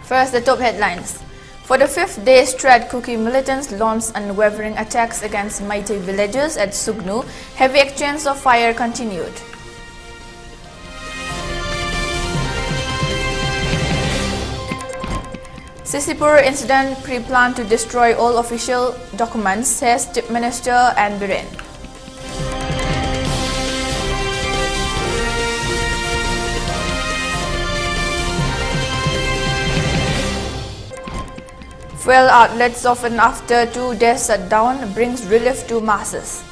First, the top headlines. For the fifth day straight, Kuki militants launched unwavering attacks against Meitei villages at Sugnu. Heavy exchange of fire continued. Sisipur incident pre-planned to destroy all official documents, says Chief Minister and Biren. Fuel outlets often after 2 days shutdown brings relief to masses.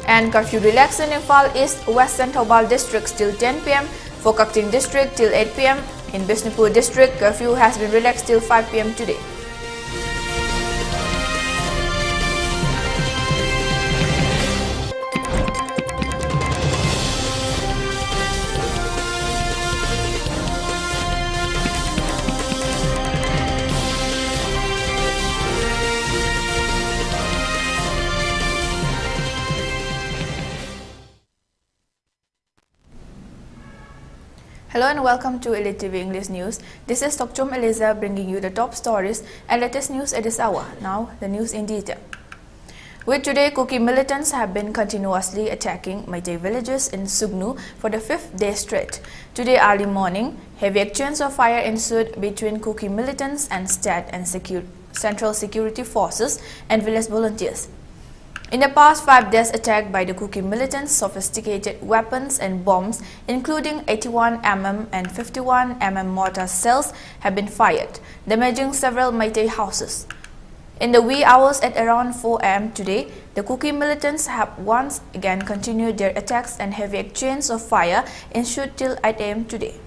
And curfew relaxed in Imphal East, Western Thobal districts till 10 p.m, for Kakting district till 8 p.m. In Bishnupur district, curfew has been relaxed till 5 p.m. today. Hello and welcome to ELITETV English News. This is Thokchom Aleza bringing you the top stories and latest news at this hour. Now, the news in detail. With today, Kuki militants have been continuously attacking Meitei villages in Sugnu for the fifth day straight. Today early morning, heavy exchange of fire ensued between Kuki militants and state and central security forces and village volunteers. In the past 5 days, attack by the Kuki militants, sophisticated weapons and bombs, including 81 mm and 51 mm mortar shells, have been fired, damaging several Meitei houses. In the wee hours at around 4 am today, the Kuki militants have once again continued their attacks and heavy exchange of fire ensued till 8 am today.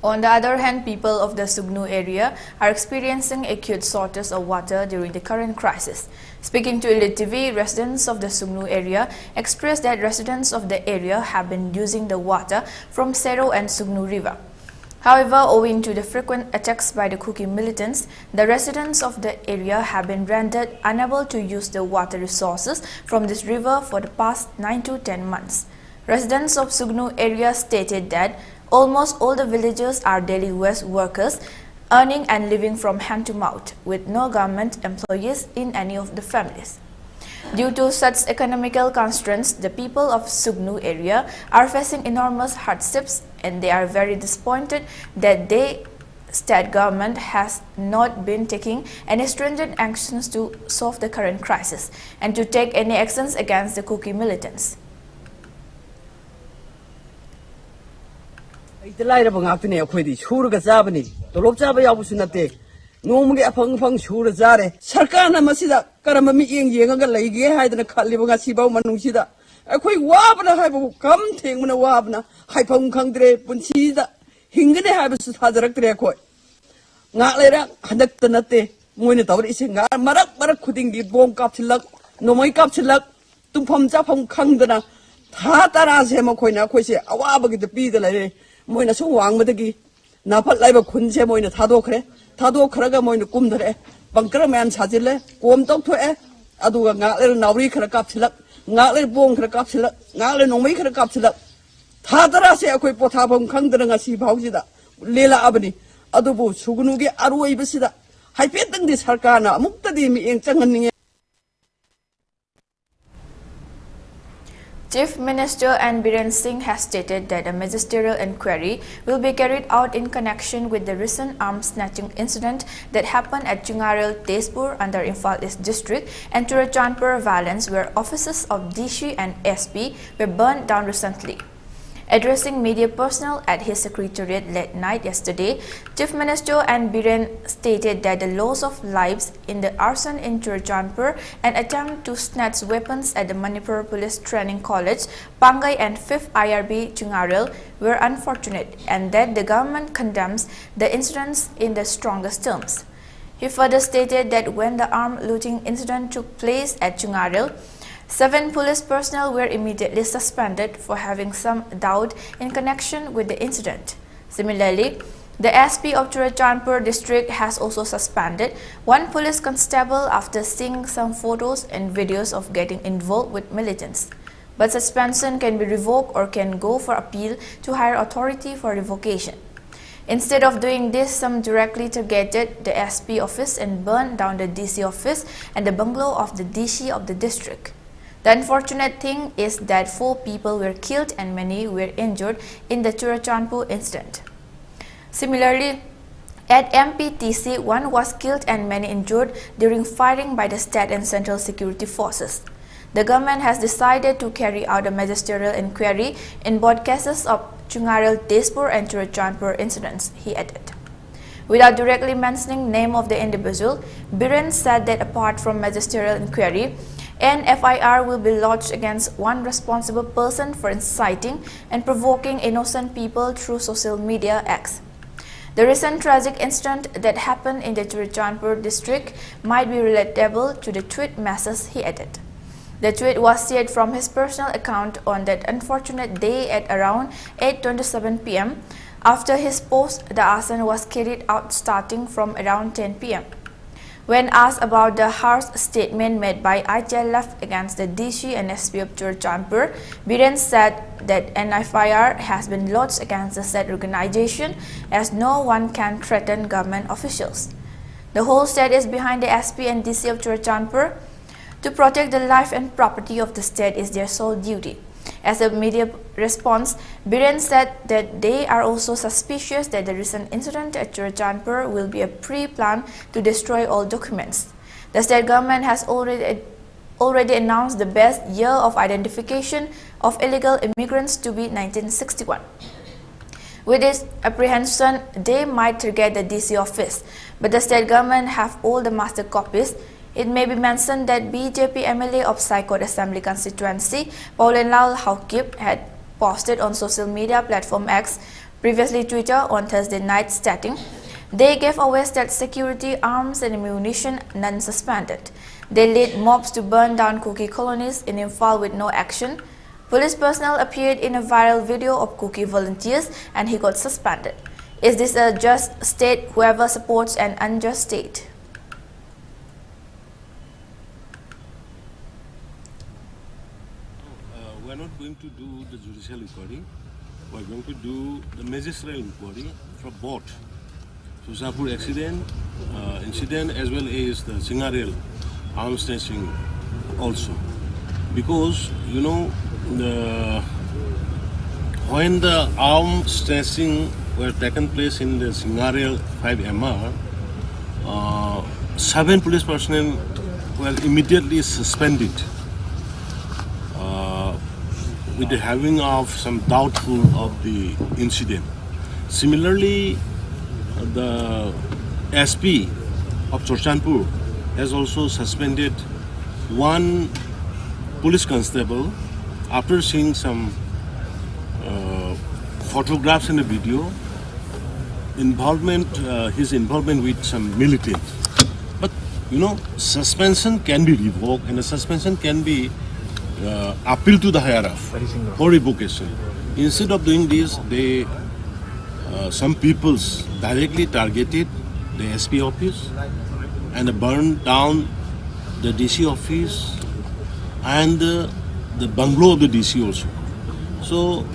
On the other hand, people of the Sugnu area are experiencing acute shortage of water during the current crisis. Speaking to ELITETV, residents of the Sugnu area expressed that residents of the area have been using the water from Sero and Sugnu River. However, owing to the frequent attacks by the Kuki militants, the residents of the area have been rendered unable to use the water resources from this river for the past 9 to 10 months. Residents of Sugnu area stated that almost all the villagers are daily wage workers, earning and living from hand to mouth, with no government employees in any of the families. Due to such economical constraints, the people of Sugnu area are facing enormous hardships, and they are very disappointed that the state government has not been taking any stringent actions to solve the current crisis and to take any actions against the Kuki militants. Nomuge apang pang shura zare sarkana masida karama mi ing yenga leige haidana khaliba nga sibaw manungsida akhoi wabna haibu kam thengmana wabna haipang khangdre punsida hingane haibu sajaraktre khoi nga lera hadak tanate moine tawri ise nga marak khuding di bom kapchilak nomoi kapchilak tumpham chafam khangdana tha tara se ma khoina khoise awabagi de pi de lare moina so wangmadagi 나팔 라이브 군세 모이는 다도크래 다도크라가 모이는 꿈들에 방그러면 사질래 꼼 똑토에 아두가 나를 나우리 그래 깝실라 나를 봉 그래 깝실라 나를 농미 그래 깝실라 다들아세요 거의 보타봉 강들어가 시바우지다 레라 아버니 아두부 수근우게 아루어 입으시다 하이페등디 살까나 묵다디 미행짱은 Chief Minister N. Biren Singh has stated that a magisterial inquiry will be carried out in connection with the recent arms snatching incident that happened at Chungarel, Tezpur under Imphal East District and Churachandpur violence where offices of DC and SP were burned down recently. Addressing media personnel at his secretariat late night yesterday, Chief Minister N. Biren stated that the loss of lives in the arson in Churachandpur and attempt to snatch weapons at the Manipur Police Training College, Pangai and 5th IRB Chungarel were unfortunate and that the government condemns the incidents in the strongest terms. He further stated that when the armed looting incident took place at Chungarel, 7 police personnel were immediately suspended for having some doubt in connection with the incident. Similarly, the SP of Churachandpur district has also suspended 1 police constable after seeing some photos and videos of getting involved with militants. But suspension can be revoked or can go for appeal to higher authority for revocation. Instead of doing this, some directly targeted the SP office and burned down the DC office and the bungalow of the DC of the district. The unfortunate thing is that 4 people were killed and many were injured in the Churachandpur incident. Similarly, at MPTC, 1 was killed and many injured during firing by the state and central security forces. The government has decided to carry out a magisterial inquiry in both cases of Chungarel, Tezpur and Churachandpur incidents, he added. Without directly mentioning the name of the individual, Biren said that apart from magisterial inquiry, an FIR will be lodged against 1 responsible person for inciting and provoking innocent people through social media acts. The recent tragic incident that happened in the Churachandpur district might be relatable to the tweet message, he added. The tweet was shared from his personal account on that unfortunate day at around 8:27 p.m. After his post, the arson was carried out starting from around 10 p.m. When asked about the harsh statement made by ITLF against the DC and SP of Churachandpur, Biren said that an FIR has been lodged against the said organization as no one can threaten government officials. The whole state is behind the SP and DC of Churachandpur. To protect the life and property of the state is their sole duty. As a media response, Biren said that they are also suspicious that the recent incident at Churachandpur will be a pre-plan to destroy all documents. The state government has already announced the best year of identification of illegal immigrants to be 1961. With this apprehension, they might target the DC office, but the state government have all the master copies. It may be mentioned that BJP MLA of Saikot Assembly constituency, Paulinlal Haukip, had posted on social media platform X, previously Twitter, on Thursday night stating, they gave away state security, arms and ammunition, none suspended. They led mobs to burn down cookie colonies in Imphal with no action. Police personnel appeared in a viral video of cookie volunteers and he got suspended. Is this a just state? Whoever supports an unjust state? We are not going to do the judicial inquiry. We are going to do the magisterial inquiry for both Churachandpur incident as well as the Chungarel arms snatching also. Because, you know, when the arms snatching were taken place in the Chungarel 5MR, 7 police personnel were immediately suspended with the having of some doubtful of the incident. Similarly, the SP of Churachandpur has also suspended 1 police constable after seeing some photographs and a video his involvement with some militants. But you know, suspension can be revoked and the suspension can be appeal to the higher up for revocation. Instead of doing this, they some peoples directly targeted the SP office and burned down the DC office and the bungalow of the DC also. So,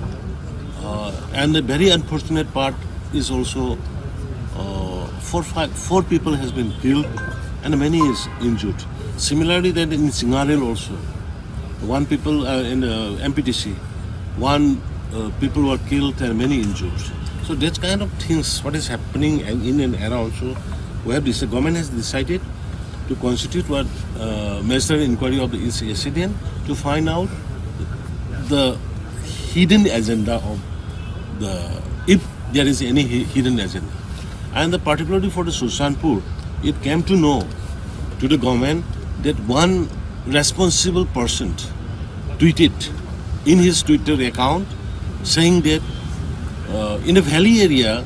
and the very unfortunate part is also 4 people has been killed and many is injured. Similarly, that in Singarel also, 1 people in MPTC, 1 people were killed and many injured. So that kind of things, what is happening in and around. So we have this, the government has decided to constitute what ministerial inquiry of the incident to find out the hidden agenda of the, if there is any hidden agenda. And particularly for the Susanpur, it came to know to the government that one responsible person tweeted in his Twitter account saying that in a valley area,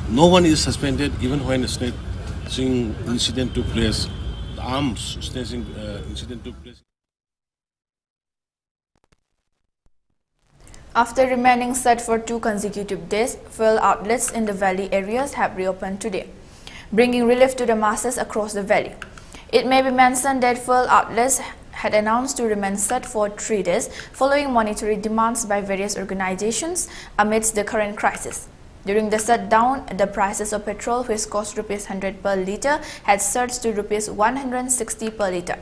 no one is suspended even when a snatching incident took place, the arms snatching incident took place. After remaining shut for 2 consecutive days, fuel outlets in the valley areas have reopened today, bringing relief to the masses across the valley. It may be mentioned that fuel outlets had announced to remain shut for 3 days following monetary demands by various organizations amidst the current crisis. During the shutdown, the prices of petrol, which cost ₹100 per litre, had surged to ₹160 per litre.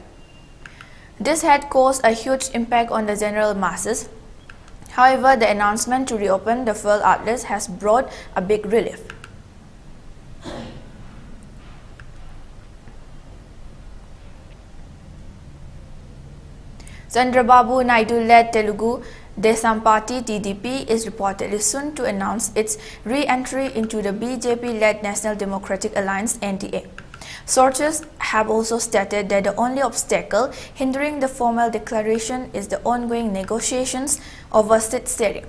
This had caused a huge impact on the general masses. However, the announcement to reopen the fuel outlets has brought a big relief. Chandrababu Naidu-led Telugu Desam Party (TDP) is reportedly soon to announce its re-entry into the BJP-led National Democratic Alliance (NDA). Sources have also stated that the only obstacle hindering the formal declaration is the ongoing negotiations over seat sharing.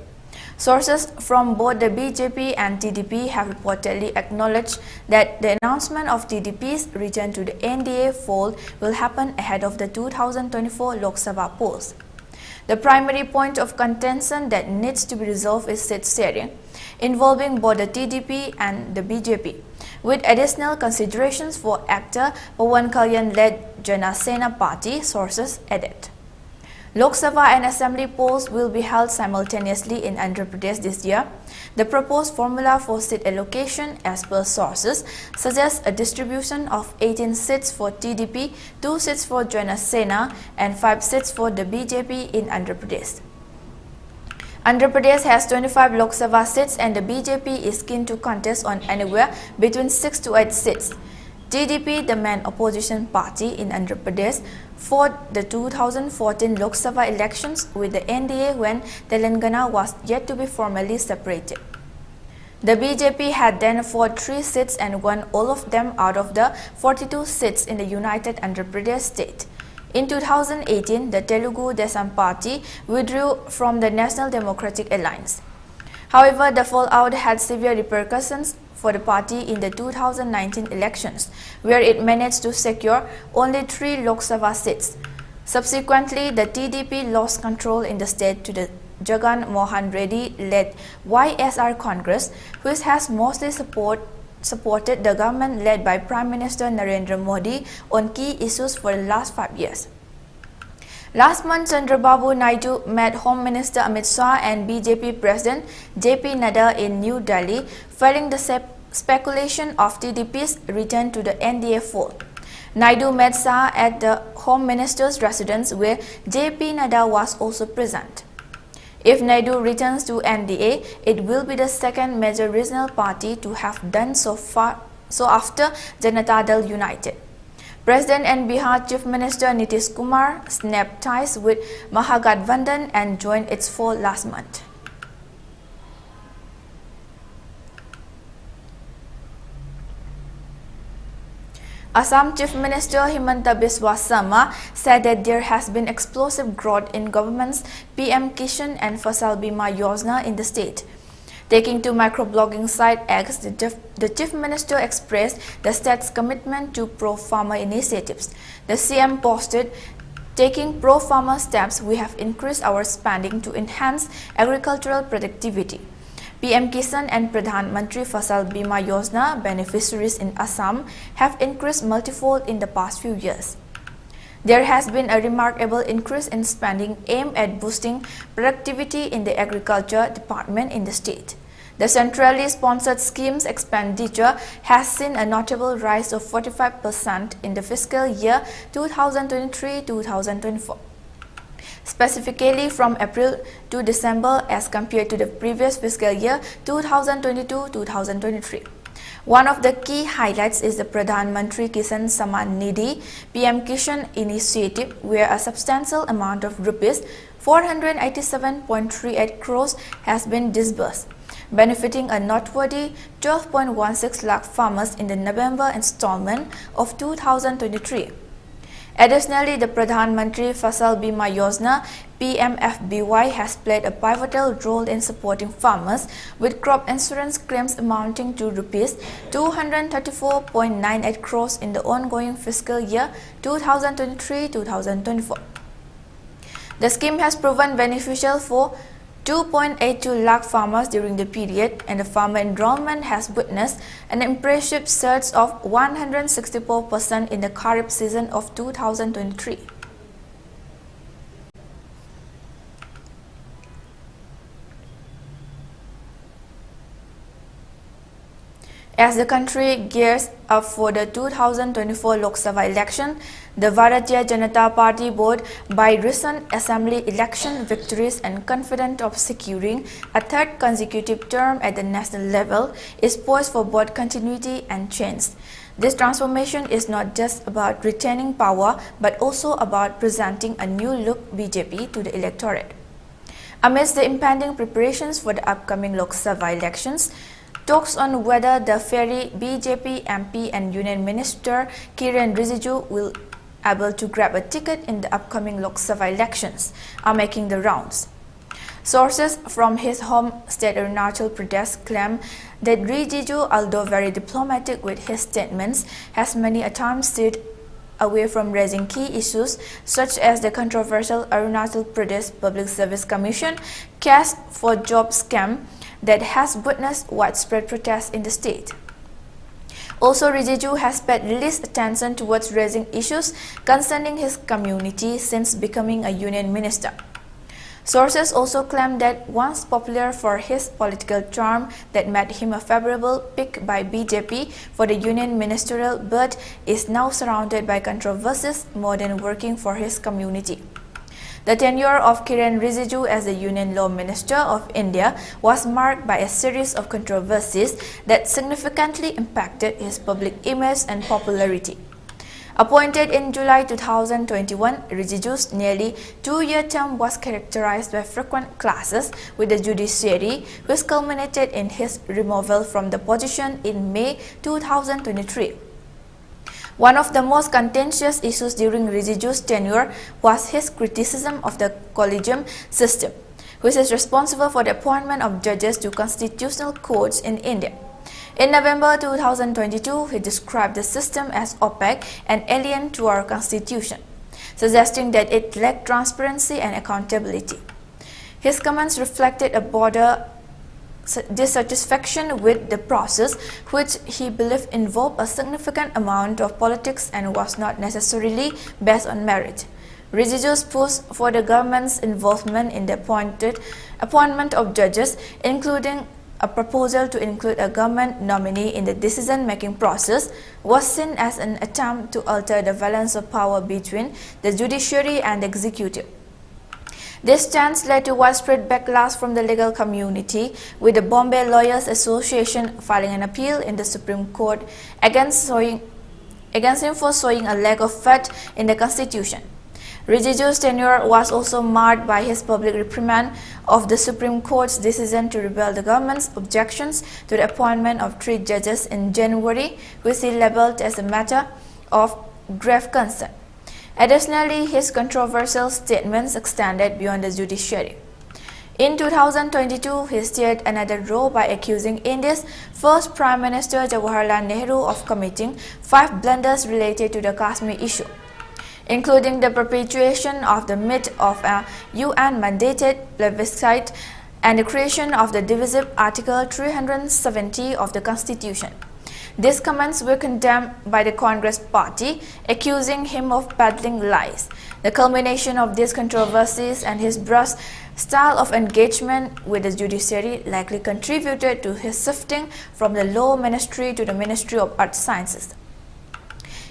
Sources from both the BJP and TDP have reportedly acknowledged that the announcement of TDP's return to the NDA fold will happen ahead of the 2024 Lok Sabha polls. The primary point of contention that needs to be resolved is seat sharing, involving both the TDP and the BJP, with additional considerations for actor Pawan Kalyan-led Jana Sena Party, sources added. Lok Sabha and Assembly polls will be held simultaneously in Andhra Pradesh this year. The proposed formula for seat allocation, as per sources, suggests a distribution of 18 seats for TDP, 2 seats for Jana Sena, and 5 seats for the BJP in Andhra Pradesh. Andhra Pradesh has 25 Lok Sabha seats and the BJP is keen to contest on anywhere between 6 to 8 seats. TDP, the main opposition party in Andhra Pradesh, fought the 2014 Lok Sabha elections with the NDA when Telangana was yet to be formally separated. The BJP had then fought 3 seats and won all of them out of the 42 seats in the United Andhra Pradesh state. In 2018, the Telugu Desam Party withdrew from the National Democratic Alliance. However, the fallout had severe repercussions for the party in the 2019 elections, where it managed to secure only 3 Lok Sabha seats. Subsequently, the TDP lost control in the state to the Jagan Mohan Reddy-led YSR Congress, which has mostly supported the government led by Prime Minister Narendra Modi on key issues for the last 5 years. Last month, Chandrababu Naidu met Home Minister Amit Shah and BJP President JP Nadda in New Delhi, following the speculation of TDP's return to the NDA fold. Naidu met Shah at the Home Minister's residence, where JP Nadda was also present. If Naidu returns to NDA, it will be the second major regional party to have done so after Janata Dal United. President and Bihar Chief Minister Nitish Kumar snapped ties with Mahagathbandhan and joined its fold last month. Assam Chief Minister Himanta Biswa Sarma said that there has been explosive growth in government's PM Kishan and Fasal Bima Yojana in the state. Taking to microblogging site X, the Chief Minister expressed the state's commitment to pro-farmer initiatives. The CM posted, "Taking pro-farmer steps, we have increased our spending to enhance agricultural productivity. PM Kisan and Pradhan Mantri Fasal Bima Yojana beneficiaries in Assam have increased multifold in the past few years. There has been a remarkable increase in spending aimed at boosting productivity in the agriculture department in the state. The centrally sponsored scheme's expenditure has seen a notable rise of 45% in the fiscal year 2023-2024. Specifically from April to December as compared to the previous fiscal year 2022-2023. One of the key highlights is the Pradhan Mantri Kisan Samman Nidhi PM Kishan initiative, where a substantial amount of rupees 487.38 crores has been disbursed, benefiting a noteworthy 12.16 lakh farmers in the November installment of 2023. Additionally, the Pradhan Mantri Fasal Bima Yojana PMFBY has played a pivotal role in supporting farmers with crop insurance claims amounting to rupees 234.98 crores in the ongoing fiscal year 2023-2024. The scheme has proven beneficial for 2.82 lakh farmers during the period, and the farmer enrollment has witnessed an impressive surge of 164% in the Kharif season of 2023. As the country gears up for the 2024 Lok Sabha election, the Bharatiya Janata Party board, by recent assembly election victories and confident of securing a third consecutive term at the national level, is poised for both continuity and change. This transformation is not just about retaining power, but also about presenting a new look BJP to the electorate. Amidst the impending preparations for the upcoming Lok Sabha elections, talks on whether the fiery BJP MP and Union Minister Kiren Rijiju will be able to grab a ticket in the upcoming Lok Sabha elections are making the rounds. Sources from his home state Arunachal Pradesh claim that Rijiju, although very diplomatic with his statements, has many a time steered away from raising key issues such as the controversial Arunachal Pradesh Public Service Commission cash for job scam that has witnessed widespread protests in the state. Also, Rijiju has paid least attention towards raising issues concerning his community since becoming a union minister. Sources also claim that once popular for his political charm that made him a favorable pick by BJP for the union ministerial berth, is now surrounded by controversies more than working for his community. The tenure of Kiren Rijiju as the Union Law Minister of India was marked by a series of controversies that significantly impacted his public image and popularity. Appointed in July 2021, Rijiju's nearly two-year term was characterized by frequent clashes with the judiciary, which culminated in his removal from the position in May 2023. One of the most contentious issues during Rijiju's tenure was his criticism of the collegium system, which is responsible for the appointment of judges to constitutional courts in India. In November 2022, he described the system as opaque and alien to our constitution, suggesting that it lacked transparency and accountability. His comments reflected a broader dissatisfaction with the process, which he believed involved a significant amount of politics and was not necessarily based on merit. Rijiju's push for the government's involvement in the appointment of judges, including a proposal to include a government nominee in the decision-making process, was seen as an attempt to alter the balance of power between the judiciary and the executive. This stance led to widespread backlash from the legal community, with the Bombay Lawyers Association filing an appeal in the Supreme Court against him for showing a lack of faith in the Constitution. Rijiju's tenure was also marred by his public reprimand of the Supreme Court's decision to repeal the government's objections to the appointment of 3 judges in January, which he labeled as a matter of grave concern. Additionally, his controversial statements extended beyond the judiciary. In 2022, he steered another row by accusing India's first Prime Minister Jawaharlal Nehru of committing 5 blunders related to the Kashmir issue, including the perpetuation of the myth of a UN-mandated plebiscite and the creation of the divisive Article 370 of the Constitution. These comments were condemned by the Congress party, accusing him of peddling lies. The culmination of these controversies and his brusque style of engagement with the judiciary likely contributed to his shifting from the Law Ministry to the Ministry of Arts Sciences.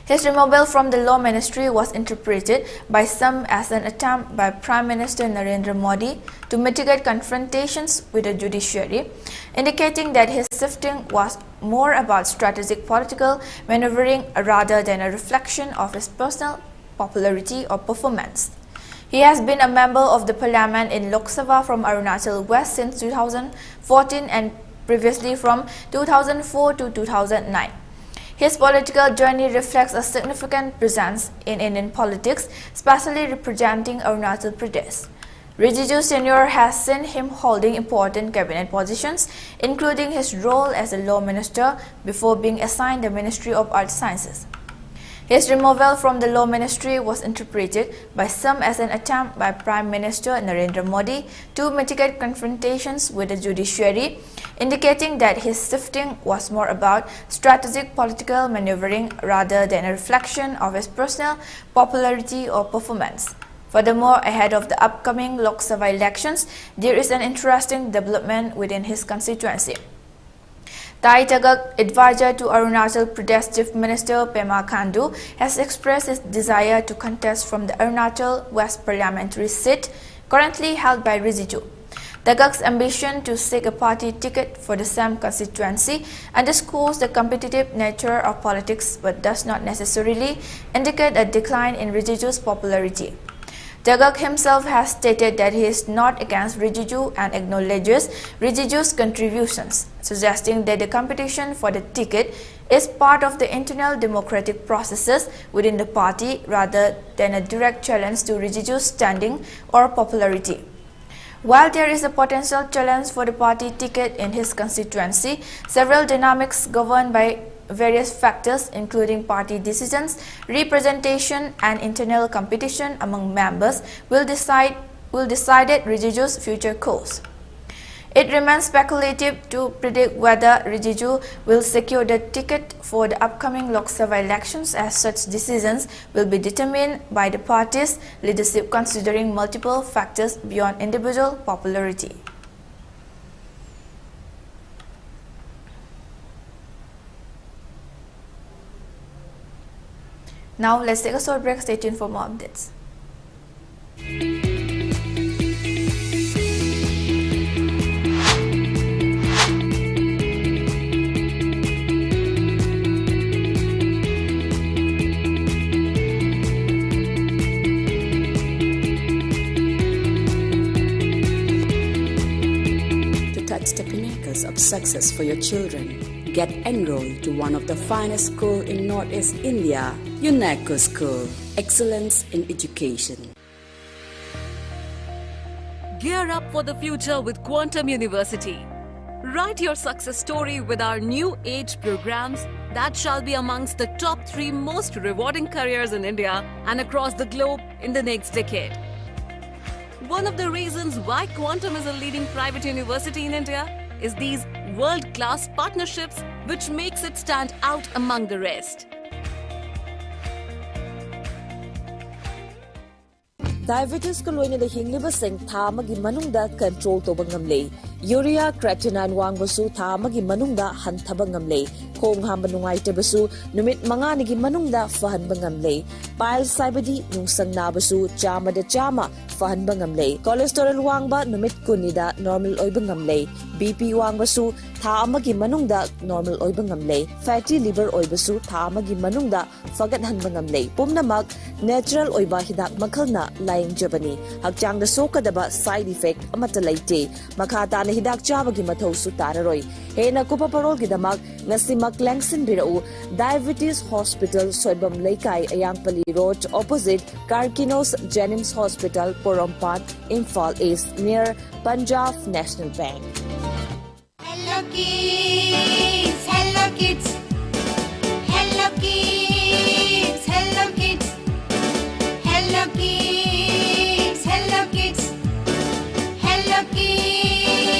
His removal from the Law Ministry was interpreted by some as an attempt by Prime Minister Narendra Modi to mitigate confrontations with the judiciary, indicating that his shifting was more about strategic political maneuvering rather than a reflection of his personal popularity or performance. He has been a member of the parliament in Lok Sabha from Arunachal West since 2014 and previously from 2004 to 2009. His political journey reflects a significant presence in Indian politics, especially representing Arunachal Pradesh. Rijiju Senior has seen him holding important cabinet positions, including his role as a law minister before being assigned the Ministry of Arts Sciences. His removal from the Law Ministry was interpreted by some as an attempt by Prime Minister Narendra Modi to mitigate confrontations with the judiciary, indicating that his shifting was more about strategic political maneuvering rather than a reflection of his personal popularity or performance. Furthermore, ahead of the upcoming Lok Sabha elections, there is an interesting development within his constituency. Tai Tagak, advisor to Arunachal Pradesh Chief Minister Pema Khandu, has expressed his desire to contest from the Arunachal West parliamentary seat currently held by Rijiju. Tagak's ambition to seek a party ticket for the same constituency underscores the competitive nature of politics but does not necessarily indicate a decline in Rijiju's popularity. Tagak himself has stated that he is not against Rijiju and acknowledges Rijiju's contributions, suggesting that the competition for the ticket is part of the internal democratic processes within the party rather than a direct challenge to Rijiju's standing or popularity. While there is a potential challenge for the party ticket in his constituency, several dynamics governed by various factors including party decisions, representation and internal competition among members will decide Rijiju's future course. It remains speculative to predict whether Rijiju will secure the ticket for the upcoming Lok Sabha elections, as such decisions will be determined by the party's leadership considering multiple factors beyond individual popularity. Now let's take a short break. Stay tuned for more updates. To touch the pinnacles of success for your children, get enrolled to one of the finest schools in Northeast India, UNESCO School, Excellence in Education. Gear up for the future with Quantum University. Write your success story with our new age programs that shall be amongst the top 3 most rewarding careers in India and across the globe in the next decade. One of the reasons why Quantum is a leading private university in India is these world-class partnerships which makes it stand out among the rest. Diabetes ko loina da hinglibasing tha amagi manungda control toba ngamle. Urea creatinine wangbasu tha amagi manungda hanthaba ngamle. Khong hamba nungaitabsu numit manganigi manungda fahanba ngamle. Piles saibadi nungsang nabasu chama da chama fahanba ngamle. Cholesterol wangba numit kunida normal oiba ngamle. BP wangbasu tha amagi manungda normal oiba ngamle. Fatty liver oibasu tha amagi manungda fagat hanba ngamle. Pumnamak natural oiba hidak makhalna laying jabani. Hakchang da sokadaba side effect amata laite. Makata na hidak chabagi mathausu tararoi. Hena kupa parol gidamak ngasimak langsin birau Diabetes Hospital Soibam Laikai Ayangpali Road opposite Karkinos Jenims Hospital Porompat Imphal East near Punjab National Bank. Hello kids, hello kids, hello kids, hello kids, hello kids, hello kids, hello kids.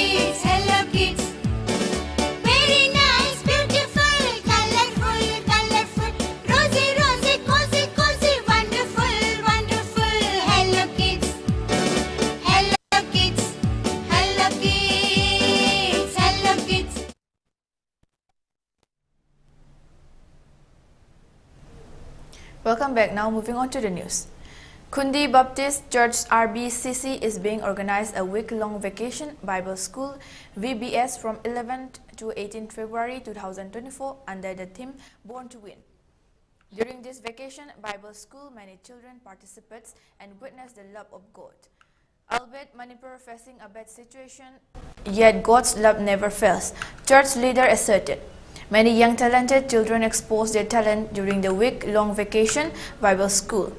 Welcome back. Now moving on to the news. Kundi Baptist Church RBCC is being organized a week-long vacation Bible school VBS from 11th to 18th February 2024 under the theme Born to Win. During this vacation Bible school, many children participate and witness the love of God. Albeit Manipur facing a bad situation, yet God's love never fails, church leader asserted. Many young talented children expose their talent during the week-long vacation Bible school.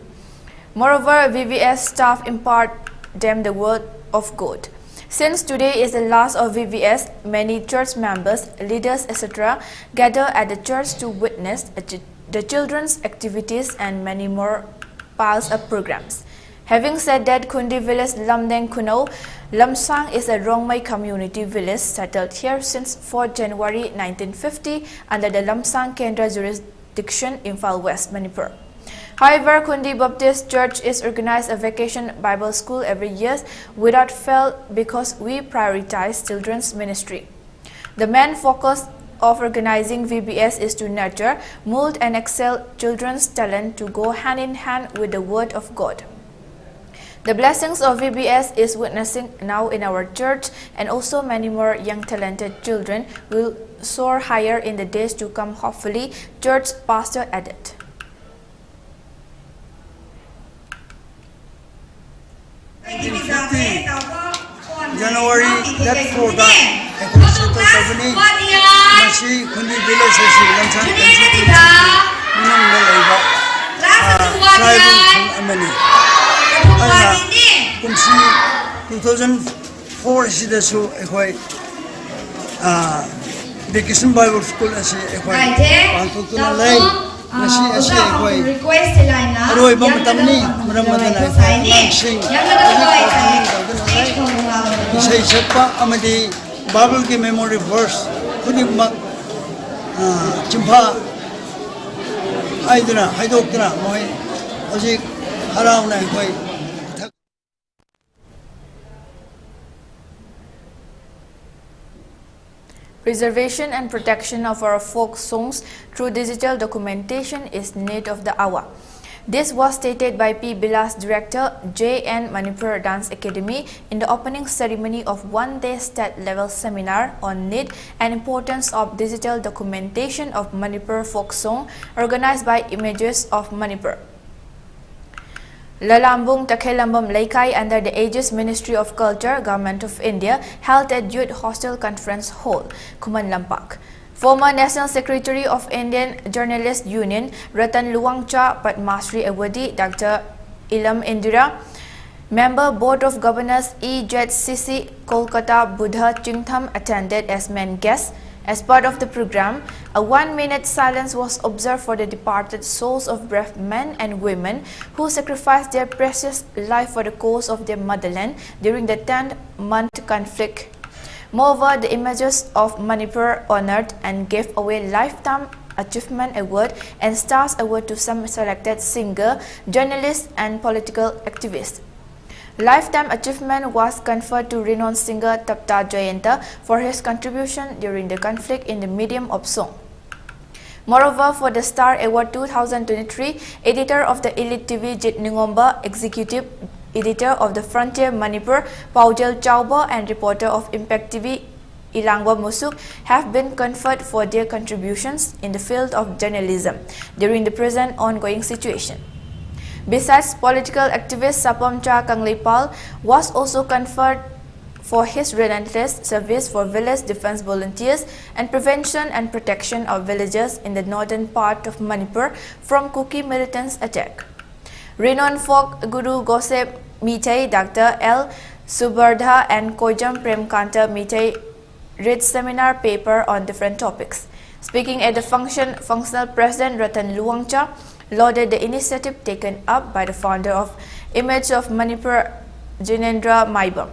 Moreover, VBS staff impart them the word of God. Since today is the last of VBS, many church members, leaders, etc. gather at the church to witness the children's activities and many more piles of programs. Having said that, Kundi village Lamdeng Kuno, Lamsang is a Rongmai community village settled here since 4 January 1950 under the Lamsang Kendra jurisdiction, Imphal West, Manipur. However, Kundi Baptist Church is organized a vacation Bible school every year without fail because we prioritize children's ministry. The main focus of organizing VBS is to nurture, mold and excel children's talent to go hand in hand with the Word of God. The blessings of VBS is witnessing now in our church, and also many more young talented children will soar higher in the days to come, hopefully, church pastor added. January that 4 Masi Kundi village Lamsang Amani. 2004 sidasu ekhoi vacation Bible school asi ekhoi pangthokna lai masi asi ekhoi aroi bamatamni muramadana sing sei chapa amadi Bible ki memory verse khudimmak chimpha aiduna haidokna moi hojik harauna ekhoi. Preservation and protection of our folk songs through digital documentation is need of the hour. This was stated by P. Bilas Director, J.N. Manipur Dance Academy in the opening ceremony of one-day state-level seminar on need and importance of digital documentation of Manipur folk song organized by Images of Manipur. Lalambung Takhelambam Laikai under the Aegis Ministry of Culture, Government of India, held at Youth Hostel Conference Hall, Kuman Lampak. Former National Secretary of Indian Journalists Union, Ratan Luwangcha Padmasri Awadi, Dr. Ilam Indira, Member Board of Governors EJCC Kolkata Buddha Chingtham attended as main guests. As part of the program, a 1-minute silence was observed for the departed souls of brave men and women who sacrificed their precious life for the cause of their motherland during the 10-month conflict. Moreover, the Images of Manipur honored and gave away Lifetime Achievement Award and Stars Award to some selected singer, journalists and political activists. Lifetime Achievement was conferred to renowned singer Tapta Jayanta for his contribution during the conflict in the medium of song. Moreover, for the Star Award 2023, editor of the ELITETV Jit Ningomba, executive editor of the Frontier Manipur Paujel Chauba, and reporter of Impact TV Ilangwa Musuk have been conferred for their contributions in the field of journalism during the present ongoing situation. Besides, political activist Sapamcha Kanglipal was also conferred for his relentless service for village defense volunteers and prevention and protection of villages in the northern part of Manipur from Kuki militants' attack. Renowned folk Guru Gosep Mitei, Dr. L. Subardha and Kojam Premkanta Mitei read seminar paper on different topics. Speaking at the function, functional president Ratan Luwangcha lauded the initiative taken up by the founder of Image of Manipur, Jinendra Maibam.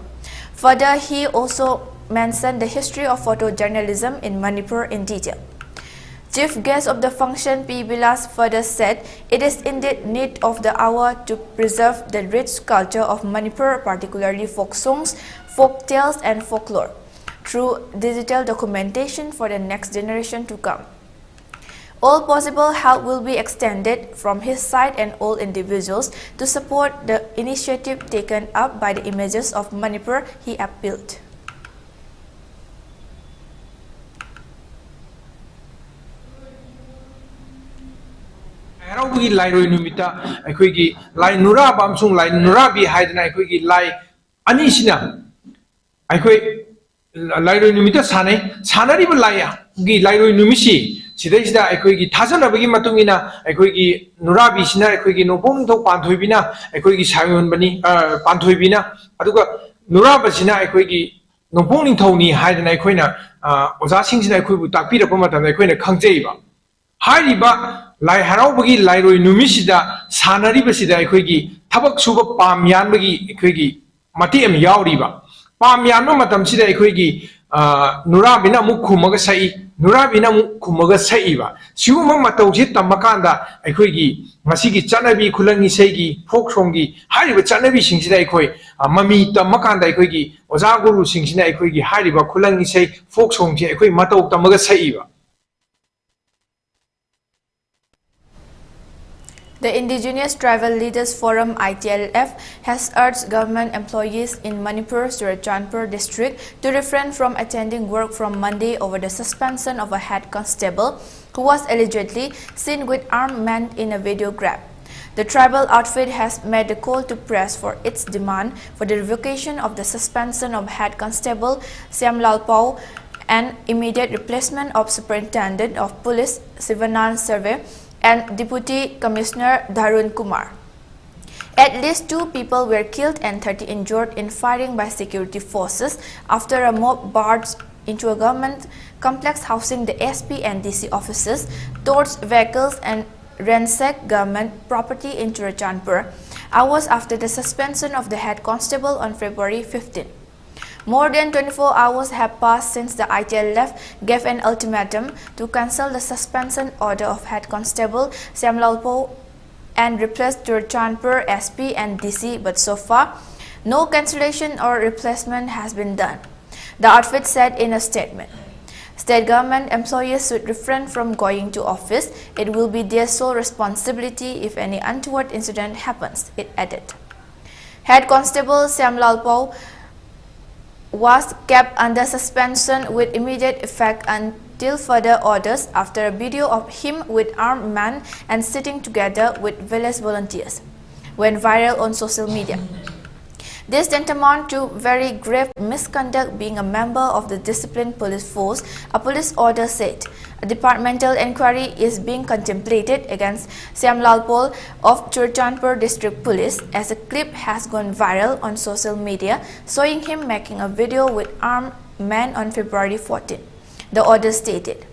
Further, he also mentioned the history of photojournalism in Manipur in detail. Chief guest of the function, P. Bilas, further said, it is indeed need of the hour to preserve the rich culture of Manipur, particularly folk songs, folk tales and folklore, through digital documentation for the next generation to come. All possible help will be extended from his side and all individuals to support the initiative taken up by the images of Manipur, he appealed. Haraubagi lai roi numita aikoigi lai nura bamsung lai nura bi haidana aikoigi lai ani sina aikoi lai roi numita sanari ba lai gi lai roi numisi sidaisida aikoigi thajana bagi matungina aikoigi nura bi sina aikoigi nopong thok panthoibina aikoigi sayon bani panthoibina aduga nura ba sina aikoigi nopong thoni haidana aikoina oja singsina aikoibu takpira pa matam aikoina khangjeiba hairiba lai haraubagi lai roi numisida sanaribasida aikoigi thabak suba pamyanbagi aikoigi mati am yauriba pamyanba matamsida aikoigi nurabina mu khumaga sai nurabina mu khumaga saiba siuma matausi tamakanda aikoigi masigi chanabi khulangi seigi folk songi hariba chanabi singsida aikoi mami tamakanda aikoigi oja guru singsina aikoigi hariba khulangi sei folk songji aikoi matau tamaga saiba. The Indigenous Tribal Leaders Forum ITLF has urged government employees in Manipur, Churachandpur district to refrain from attending work from Monday over the suspension of a head constable who was allegedly seen with armed men in a video grab. The tribal outfit has made a call to press for its demand for the revocation of the suspension of head constable Siamlal Pau and immediate replacement of Superintendent of Police Sivanand Survey and Deputy Commissioner Dharun Kumar. At least 2 people were killed and 30 injured in firing by security forces after a mob barged into a government complex housing the SP and DC offices, torched vehicles and ransacked government property in Churachandpur, hours after the suspension of the head constable on February 15. More than 24 hours have passed since the ITLF gave an ultimatum to cancel the suspension order of head constable Siamlal Pau and replace Churachandpur SP and DC, but so far, no cancellation or replacement has been done. The outfit said in a statement. State government employees should refrain from going to office. It will be their sole responsibility if any untoward incident happens, it added. Head Constable Siamlal Pau was kept under suspension with immediate effect until further orders after a video of him with armed men and sitting together with village volunteers went viral on social media. This tantamount to very grave misconduct being a member of the disciplined police force, a police order said. A departmental inquiry is being contemplated against Siamlal Pau of Churachandpur District Police as a clip has gone viral on social media showing him making a video with armed men on February 14. The order stated,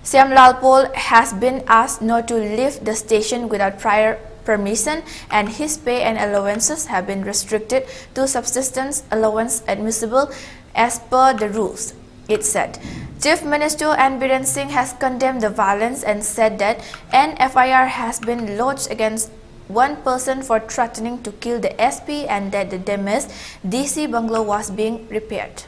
Siamlal Pau has been asked not to leave the station without prior permission and his pay and allowances have been restricted to subsistence allowance admissible as per the rules, it said. Chief Minister N. Biren Singh has condemned the violence and said that an FIR has been lodged against one person for threatening to kill the SP and that the damaged DC bungalow was being repaired.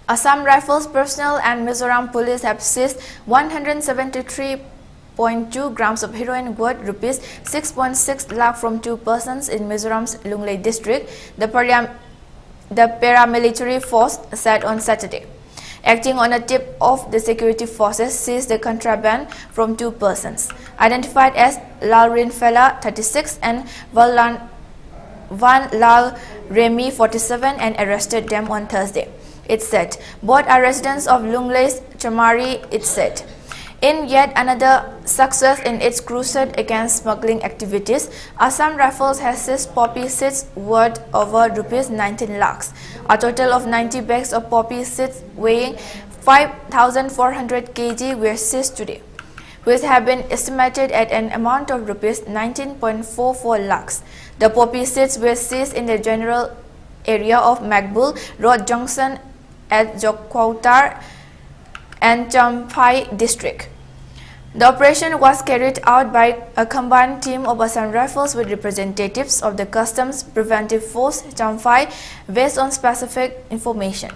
Assam Rifles personnel and Mizoram police have seized 173.2 grams of heroin worth rupees 6.6 lakh from 2 persons in Mizoram's Lunglei district, the paramilitary force said on Saturday. Acting on a tip of the security forces seized the contraband from 2 persons, identified as Lalrin Fela 36 and Van Lal Remy 47 and arrested them on Thursday. It said. Both are residents of Lunglei's Chamari, it said. In yet another success in its crusade against smuggling activities, Assam Rifles has seized poppy seeds worth over rupees 19 lakhs. A total of 90 bags of poppy seeds weighing 5,400 kg were seized today, which have been estimated at an amount of rupees 19.44 lakhs. The poppy seeds were seized in the general area of Makbul Road Junction at Jokwautar and Champhai district. The operation was carried out by a combined team of Assam Rifles with representatives of the Customs Preventive Force Champhai based on specific information.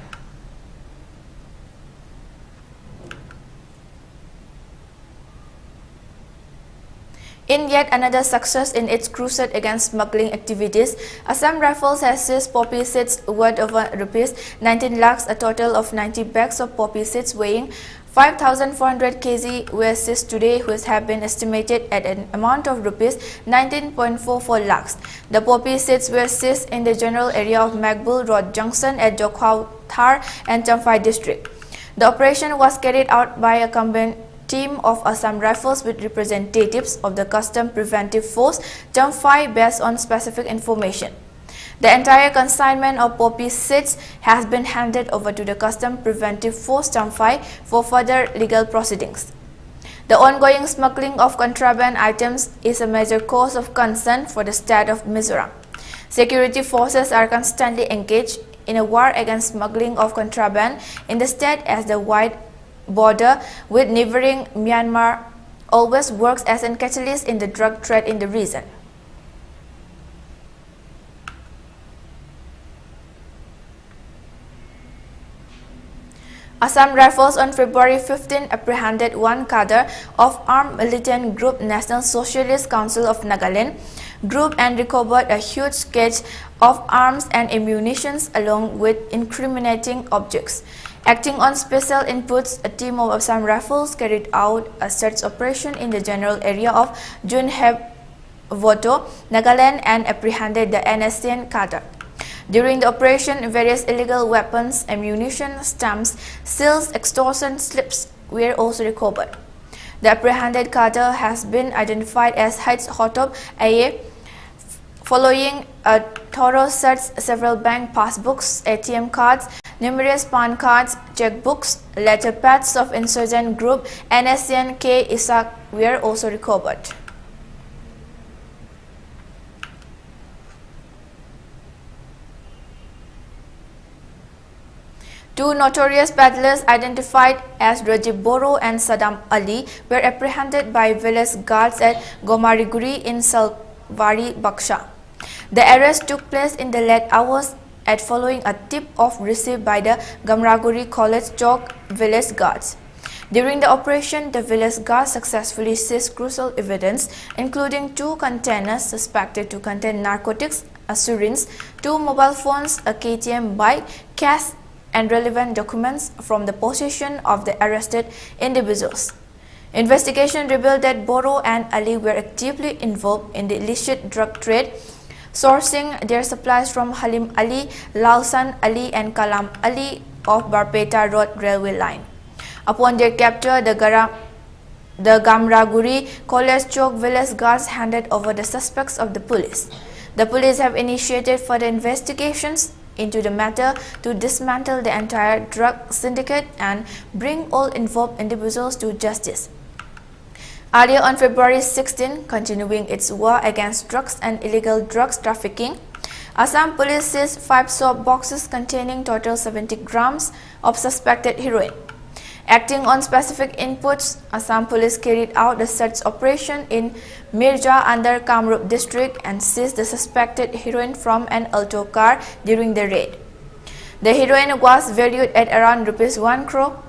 In yet another success in its crusade against smuggling activities, Assam Rifles has seized poppy seeds worth over rupees 19 lakhs. A total of 90 bags of poppy seeds weighing 5,400 kg were seized today, which have been estimated at an amount of rupees 19.44 lakhs. The poppy seeds were seized in the general area of Magbul Road Junction at Jokhau Thar and Champhai district. The operation was carried out by a combined team of Assam Rifles with representatives of the Customs Preventive Force Champhai based on specific information. The entire consignment of poppy seeds has been handed over to the Customs Preventive Force Champhai for further legal proceedings. The ongoing smuggling of contraband items is a major cause of concern for the state of Mizoram. Security forces are constantly engaged in a war against smuggling of contraband in the state, as the wide border with neighboring Myanmar always works as a catalyst in the drug trade in the region. Assam Rifles on February 15 apprehended one cadre of armed militant group National Socialist Council of Nagaland group and recovered a huge cache of arms and ammunition along with incriminating objects. Acting on special inputs, a team of Assam Rifles carried out a search operation in the general area of Junheb Voto, Nagaland, and apprehended the NSCN cadre. During the operation, various illegal weapons, ammunition, stamps, seals, extortion slips were also recovered. The apprehended cadre has been identified as H. Hotop Aye. Following a thorough search, several bank passbooks, ATM cards, numerous PAN cards, checkbooks, letter pads of insurgent group NSCN K. Isak were also recovered. Two notorious peddlers identified as Rajib Boro and Saddam Ali were apprehended by village guards at Gomariguri in Salwari, Baksha. The arrest took place in the late hours at following a tip-off received by the Gamraguri College Chowk village guards. During the operation, the village guards successfully seized crucial evidence, including 2 containers suspected to contain narcotics, a syringe, 2 mobile phones, a KTM bike, cash, and relevant documents from the possession of the arrested individuals. Investigation revealed that Boro and Ali were actively involved in the illicit drug trade, sourcing their supplies from Halim Ali, Lalsan Ali, and Kalam Ali of Barpeta Road railway line. Upon their capture, the Gamraguri College Chowk village guards handed over the suspects of the police. The police have initiated further investigations into the matter to dismantle the entire drug syndicate and bring all involved individuals to justice. Earlier on February 16, continuing its war against drugs and illegal drugs trafficking, Assam police seized 5 soap boxes containing total 70 grams of suspected heroin. Acting on specific inputs, Assam police carried out a search operation in Mirja under Kamrup district and seized the suspected heroin from an Alto car during the raid. The heroin was valued at around rupees 1 crore.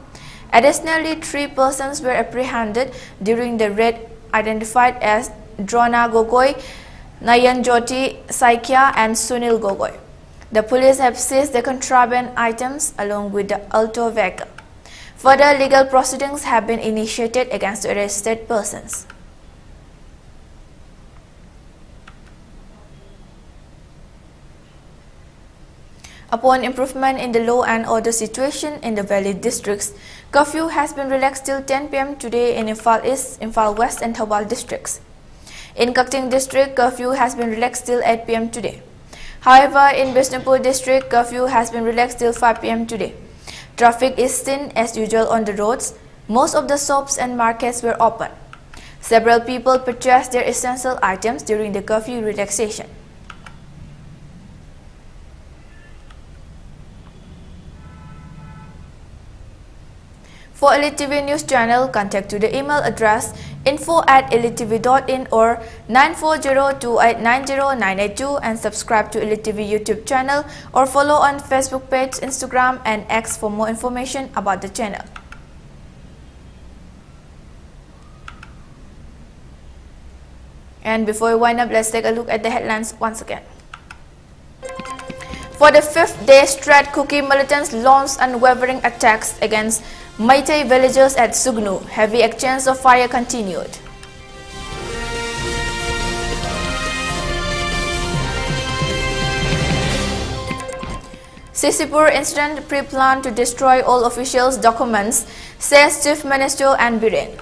Additionally, 3 persons were apprehended during the raid, identified as Drona Gogoi, Nayan Jyoti Saikia, and Sunil Gogoi. The police have seized the contraband items along with the Alto vehicle. Further legal proceedings have been initiated against the arrested persons. Upon improvement in the law and order situation in the valley districts, curfew has been relaxed till 10 p.m. today in Imphal East, Imphal West, and Thawal districts. In Kakting district, curfew has been relaxed till 8 p.m. today. However, in Bishnupur district, curfew has been relaxed till 5 p.m. today. Traffic is thin as usual on the roads. Most of the shops and markets were open. Several people purchased their essential items during the curfew relaxation. For Elite TV News Channel, contact to the email address info@elitetv.in or 9402890982 and subscribe to Elite TV YouTube channel or follow on Facebook page, Instagram and X for more information about the channel. And before we wind up, let's take a look at the headlines once again. For the 5th day straight, Kuki militants launched unwavering attacks against Meitei villagers at Sugnu. Heavy exchange of fire continued. Sisipur incident pre-planned to destroy all officials' documents, says Chief Minister and Biren.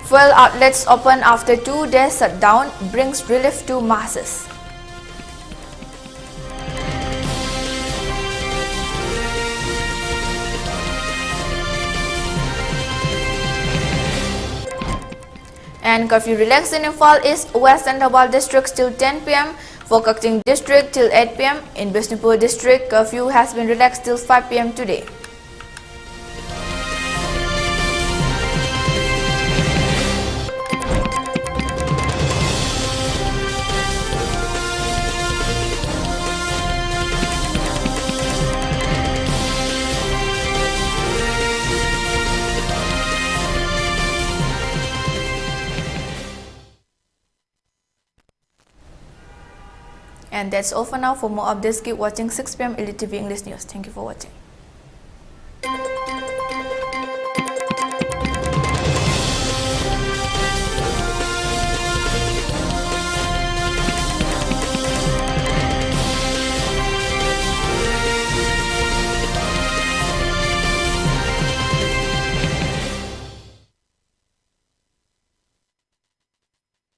Fuel outlets open after 2 days shutdown brings relief to masses. And curfew relaxed in Imphal East, West and Thabal districts till 10 p.m. For Thokchom district till 8 p.m. In Bishnupur district, curfew has been relaxed till 5 p.m. today. And that's all for now. For more updates, keep watching 6 p.m. ELITETV English News. Thank you for watching.